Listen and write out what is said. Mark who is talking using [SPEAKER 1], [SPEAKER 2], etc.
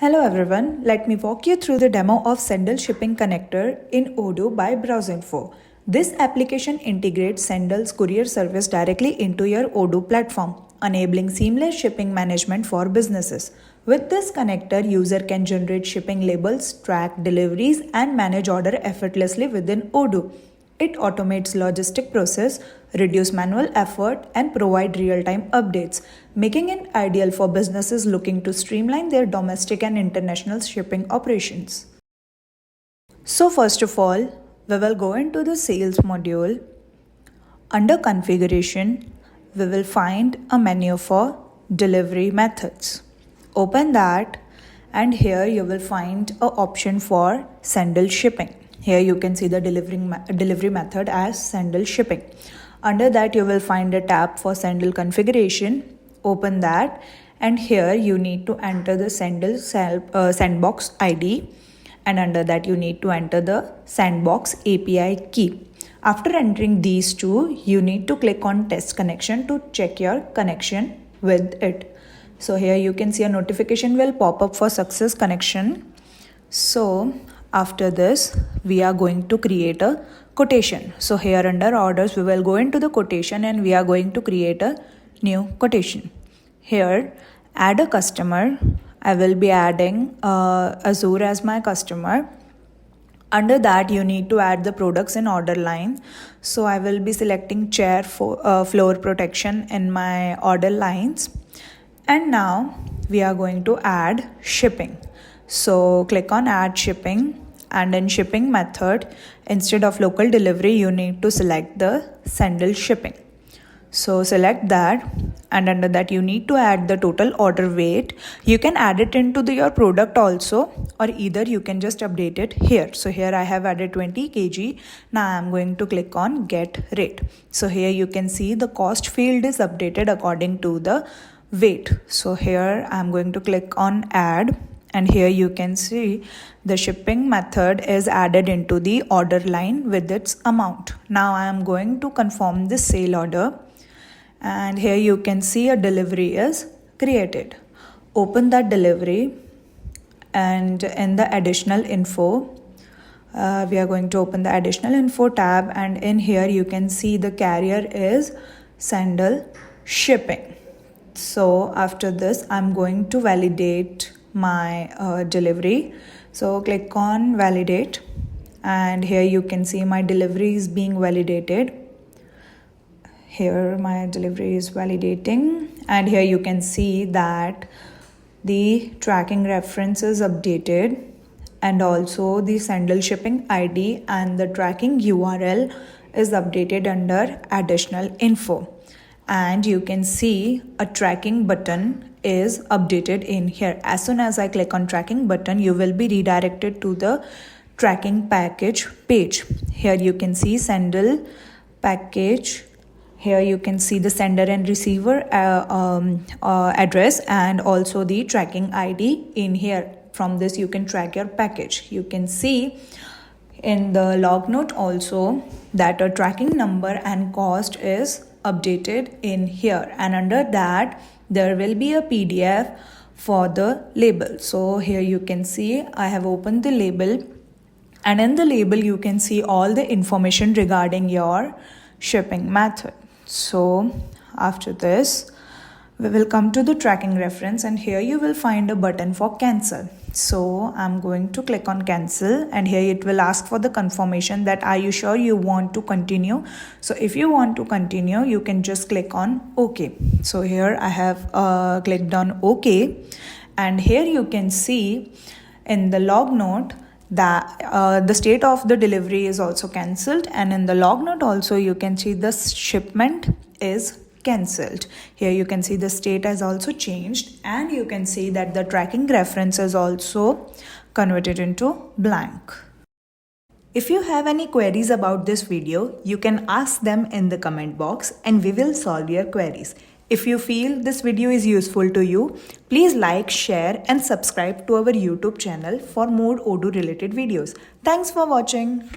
[SPEAKER 1] Hello everyone, let me walk you through the demo of Sendle Shipping Connector in Odoo by BrowseInfo. This application integrates Sendle's courier service directly into your Odoo platform, enabling seamless shipping management for businesses. With this connector, user can generate shipping labels, track deliveries, and manage order effortlessly within Odoo. It automates logistic process, reduce manual effort, and provide real-time updates, making it ideal for businesses looking to streamline their domestic and international shipping operations. So first of all, we will go into the sales module. Under configuration, we will find a menu for delivery methods. Open that, and here you will find an option for Sendle Shipping. Here you can see the delivery method as Sendle Shipping. Under that you will find a tab for Sendle configuration. Open that, and here you need to enter the Sendle sandbox ID, and under that you need to enter the sandbox API key. After entering these two, you need to click on test connection to check your connection with it. So here you can see a notification will pop up for success connection. So after this, we are going to create a quotation. So here under orders, we will go into the quotation and we are going to create a new quotation. Here, add a customer. I will be adding Azure as my customer. Under that, you need to add the products in order line. So I will be selecting chair for floor protection in my order lines. And now we are going to add shipping. So click on add shipping, and in shipping method, instead of local delivery, you need to select the Sendle Shipping. So select that, and under that you need to add the total order weight. You can add it into your product also, or either you can just update it here. So here I have added 20 kg. Now I am going to click on get rate. So here you can see the cost field is updated according to the weight. So here I am going to click on add, and here you can see the shipping method is added into the order line with its amount. Now I am going to confirm this sale order, and here you can see a delivery is created. Open that delivery, and in the additional info, we are going to open the additional info tab, and in here you can see the carrier is Sendle Shipping. So after this, I'm going to validate my delivery. So click on validate, and here you can see my delivery is being validated. Here my delivery is validating, and here you can see that the tracking reference is updated, and also the Sendle Shipping ID and the tracking URL is updated under additional info. And you can see a tracking button is updated in here. As soon as I click on tracking button, you will be redirected to the tracking package page. Here you can see Sendle package. Here you can see the sender and receiver address, and also the tracking ID in here. From this you can track your package. You can see in the log note also that a tracking number and cost is updated in here, and under that there will be a PDF for the label. So here you can see I have opened the label, and in the label you can see all the information regarding your shipping method. So after this, we will come to the tracking reference, and here you will find a button for cancel. So I'm going to click on cancel, and here it will ask for the confirmation that are you sure you want to continue. So if you want to continue, you can just click on OK. So here I have clicked on OK, and here you can see in the log note that the state of the delivery is also cancelled, and in the log note also you can see the shipment is cancelled. Here you can see the state has also changed, and you can see that the tracking reference is also converted into blank. If you have any queries about this video, you can ask them in the comment box, and we will solve your queries. If you feel this video is useful to you, please like, share, and subscribe to our YouTube channel for more Odoo related videos. Thanks for watching.